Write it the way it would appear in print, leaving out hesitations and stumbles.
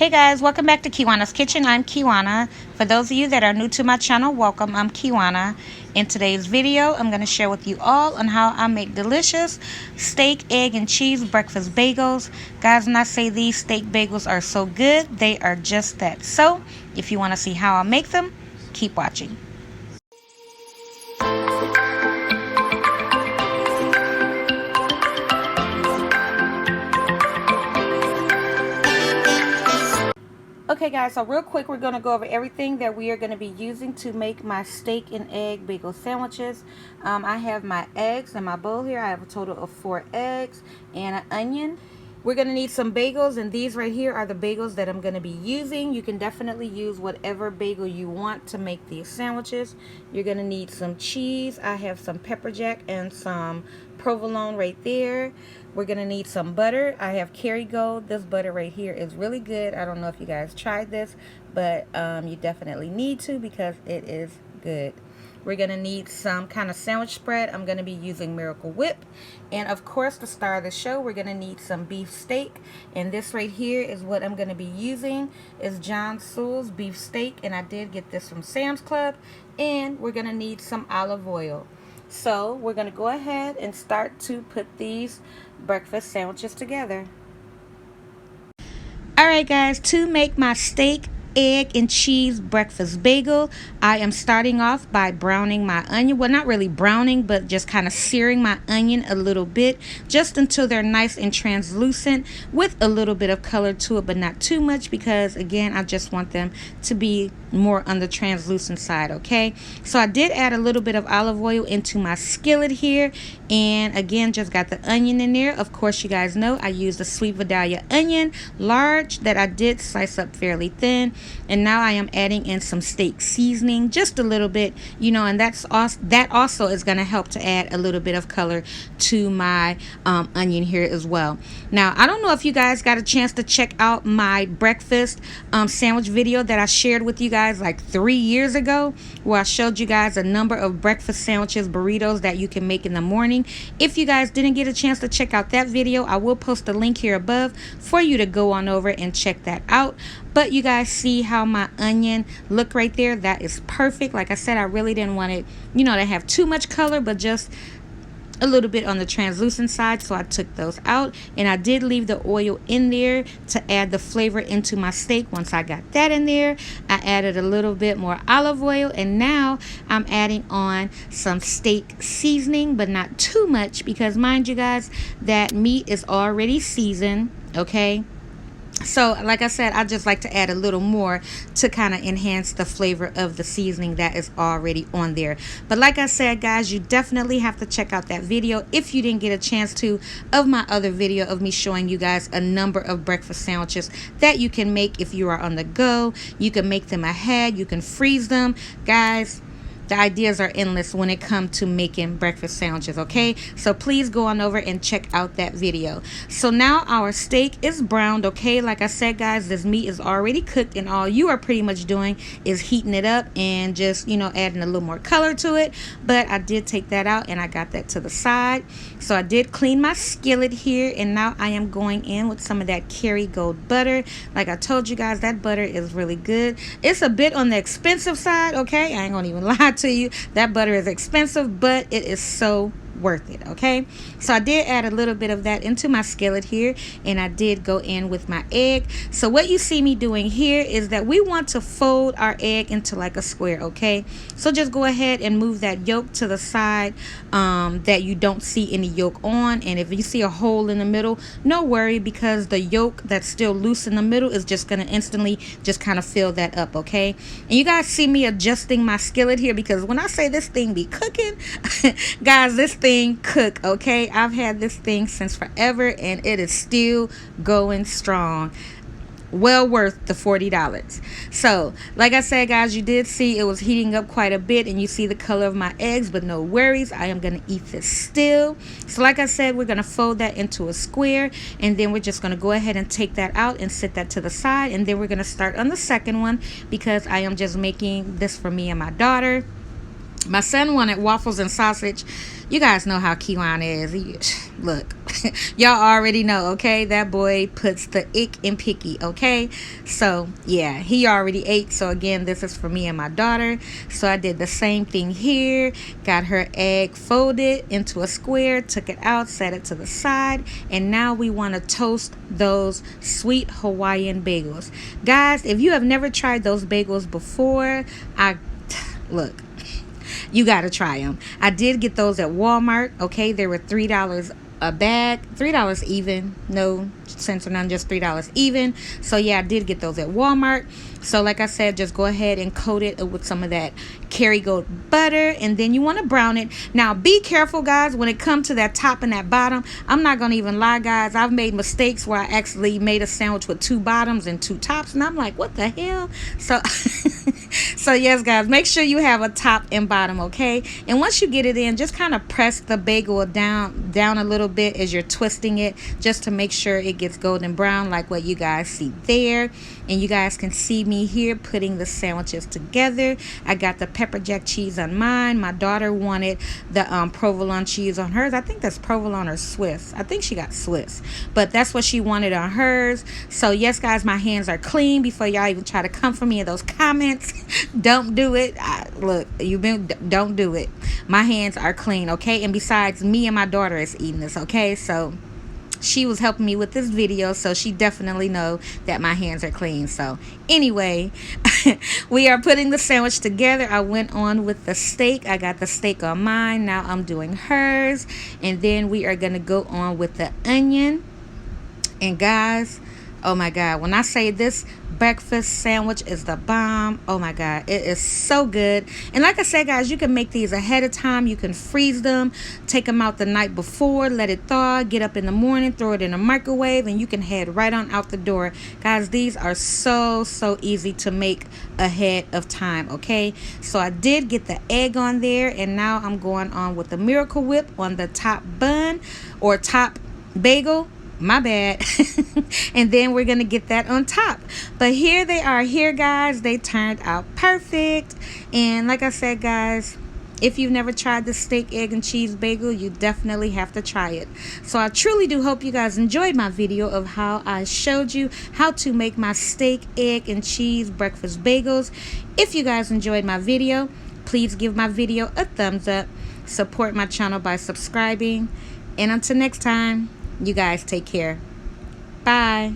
Hey guys, welcome back to Kiwanna's Kitchen. I'm Kiwanna. For those of you that are new to my channel, welcome. I'm Kiwanna. In today's video, I'm going to share with you all on how I make delicious steak, egg, and cheese breakfast bagels. Guys, when I say these steak bagels are so good, they are just that. So, if you want to see how I make them, keep watching. Okay guys, so real quick we're going to go over everything that we are going to be using to make my steak and egg bagel sandwiches. I have my eggs in my bowl here. I have a total of 4 eggs and an onion. We're going to need some bagels, and these right here are the bagels that I'm going to be using. You can definitely use whatever bagel you want to make these sandwiches. You're going to need some cheese. I have some pepper jack and some provolone right there. We're going to need some butter. I have Kerrygold. This butter right here is really good. I don't know if you guys tried this, but you definitely need to because it is good. We're going to need some kind of sandwich spread. I'm going to be using Miracle Whip. And of course, to start the show, we're going to need some beef steak. And this right here is what I'm going to be using. Is John Sewell's beef steak. And I did get this from Sam's Club. And we're going to need some olive oil. So we're going to go ahead and start to put these breakfast sandwiches together. Alright guys, to make my steak, egg, and cheese breakfast bagel, I am starting off by browning my onion. Well, not really browning, but just kind of searing my onion a little bit, just until they're nice and translucent with a little bit of color to it, but not too much, because again, I just want them to be more on the translucent side. Okay, so I did add a little bit of olive oil into my skillet here, and again, just got the onion in there. Of course, you guys know I used a sweet Vidalia onion, large, that I did slice up fairly thin. And now I am adding in some steak seasoning, just a little bit, you know, and that also is going to help to add a little bit of color to my onion here as well. Now, I don't know if you guys got a chance to check out my breakfast sandwich video that I shared with you guys like 3 years ago, where I showed you guys a number of breakfast sandwiches, burritos that you can make in the morning. If you guys didn't get a chance to check out that video, I will post a link here above for you to go on over and check that out. But you guys see how my onion look right there? That is perfect. Like I said, I really didn't want it, you know, to have too much color, but just a little bit on the translucent side, so I took those out. And I did leave the oil in there to add the flavor into my steak. Once I got that in there, I added a little bit more olive oil, and now I'm adding on some steak seasoning, but not too much, because mind you guys, that meat is already seasoned. Okay, so like I said, I just like to add a little more to kind of enhance the flavor of the seasoning that is already on there. But like I said, guys, you definitely have to check out that video if you didn't get a chance to, of my other video of me showing you guys a number of breakfast sandwiches that you can make if you are on the go. You can make them ahead, you can freeze them. Guys, the ideas are endless when it comes to making breakfast sandwiches, okay? So please go on over and check out that video. So now our steak is browned, okay? Like I said, guys, this meat is already cooked, and all you are pretty much doing is heating it up and just, you know, adding a little more color to it. But I did take that out and I got that to the side. So I did clean my skillet here, and now I am going in with some of that Kerrygold butter. Like I told you guys, that butter is really good. It's a bit on the expensive side, okay? I ain't gonna even lie to you, that butter is expensive, but it is so worth it. Okay, so I did add a little bit of that into my skillet here, and I did go in with my egg. So what you see me doing here is that we want to fold our egg into like a square. Okay, so just go ahead and move that yolk to the side that you don't see any yolk on, and if you see a hole in the middle, no worry, because the yolk that's still loose in the middle is just going to instantly just kind of fill that up. Okay, and you guys see me adjusting my skillet here, because when I say this thing be cooking guys, this thing cook. Okay, I've had this thing since forever, and it is still going strong. Well worth the $40. So like I said, guys, you did see it was heating up quite a bit, and you see the color of my eggs, but no worries, I am going to eat this still. So like I said, we're going to fold that into a square, and then we're just going to go ahead and take that out and set that to the side, and then we're going to start on the second one, because I am just making this for me and my daughter. My son wanted waffles and sausage. You guys know how Kiwanna is. Look, y'all already know, okay? That boy puts the ick in picky, okay? So, yeah, he already ate. So, again, this is for me and my daughter. So, I did the same thing here. Got her egg folded into a square, took it out, set it to the side. And now we want to toast those sweet Hawaiian bagels. Guys, if you have never tried those bagels before, look, you got to try them. I did get those at Walmart. Okay, they were $3 a bag, $3 even, no cents or none, just $3 even. So yeah, I did get those at Walmart. So like I said, just go ahead and coat it with some of that Kerrygold butter, and then you want to brown it. Now be careful, guys, when it comes to that top and that bottom. I'm not gonna even lie, guys, I've made mistakes where I actually made a sandwich with 2 bottoms and 2 tops, and I'm like, what the hell? So so yes, guys, make sure you have a top and bottom, okay? And once you get it in, just kind of press the bagel down a little bit as you're twisting it, just to make sure it gets golden brown like what you guys see there. And you guys can see me here putting the sandwiches together. I got the pepper jack cheese on mine. My daughter wanted the provolone cheese on hers. I think that's provolone or Swiss. I think she got Swiss, but that's what she wanted on hers. So yes, guys, my hands are clean. Before y'all even try to come for me in those comments, don't do it. Look, don't do it. My hands are clean, okay? And besides, me and my daughter is eating this, okay? So she was helping me with this video, so she definitely know that my hands are clean. So anyway, we are putting the sandwich together. I went on with the steak. I got the steak on mine. Now I'm doing hers, and then we are gonna go on with the onion. And guys, oh my god, when I say this breakfast sandwich is the bomb, oh my god, it is so good. And like I said, guys, you can make these ahead of time. You can freeze them, take them out the night before, let it thaw, get up in the morning, throw it in a microwave, and you can head right on out the door. Guys, these are so easy to make ahead of time, okay? So I did get the egg on there, and now I'm going on with the Miracle Whip on the top bun or top bagel, my bad. And then we're gonna get that on top. But here they are here, guys. They turned out perfect. And like I said, guys, if you've never tried the steak, egg, and cheese bagel, you definitely have to try it. So I truly do hope you guys enjoyed my video of how I showed you how to make my steak, egg, and cheese breakfast bagels. If you guys enjoyed my video, please give my video a thumbs up. Support my channel by subscribing. And until next time, you guys take care. Bye.